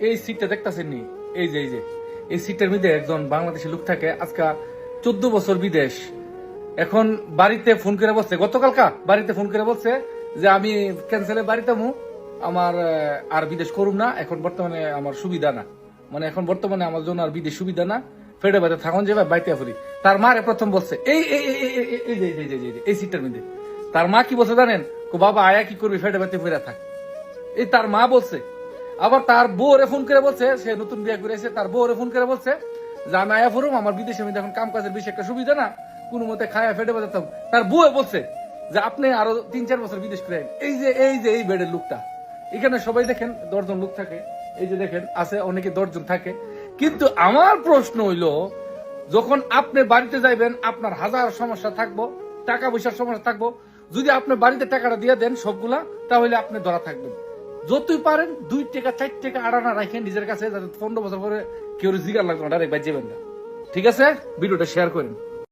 এই সিটটা দেখতেছেন নি? এই যে এই সিটটার মধ্যে একজন বাংলাদেশি লোক থাকে, আজকে 14 বছর বিদেশ। এখন বাড়িতে ফোন করে বলছে, গতকালকা বাড়িতে ফোন করে বলছে যে আমি ক্যান্সেলে বাড়িতে আমার আর বিদেশ করুম না, এখন বর্তমানে আমার সুবিধা না, মানে এখন বর্তমানে আমার জন্য আর বিদেশ সুবিধা না, ফেডে বাইতে থাকুন যাবে বাইতে ফুরি। তার মারে প্রথম বলছে এই সিটটার মধ্যে তার মা কি বলছে জানেন? বাবা আয়া কি করবি, ফেডে বাইতে ফিরে থাক। এই তার মা বলছে। আবার তার বউরে ফোন করে বলছে, সে নতুন বিয়ে করে এসে তার বউরে ফোন করে বলছে যে আমি আয়া ফুরুম, আমার বিদেশে মধ্যে এখন কাম কাজের বেশি একটা সুবিধা না, কোন মতে খায়া ফেটে বাজাতাম। তার বউয়ে বলছে যে আপনি আরো 3-4 বছর বিদেশ করে আইন। এই বেডের লোকটা এখানে সবাই দেখেন 10 জন লোক থাকে, এই যে দেখেন আছে অনেকে 10 জন থাকে। কিন্তু আমার প্রশ্ন হইলো, যখন আপনি বাড়িতে যাইবেন আপনার হাজার সমস্যা থাকবো, টাকা পয়সার সমস্যা থাকবো, যদি আপনি বাড়িতে টাকাটা দিয়ে দেন সবগুলা, তাহলে আপনি ধরা থাকবেন। যতই পারেন 2 টাকা 4 টাকা আড়ানা রাখেন নিজের কাছে, যাতে 15 বছর পরে কেউ জিগার লাগবে না, ডাইরেক্ট বাজে যাবেন না। ঠিক আছে, ভিডিওটা শেয়ার করেন।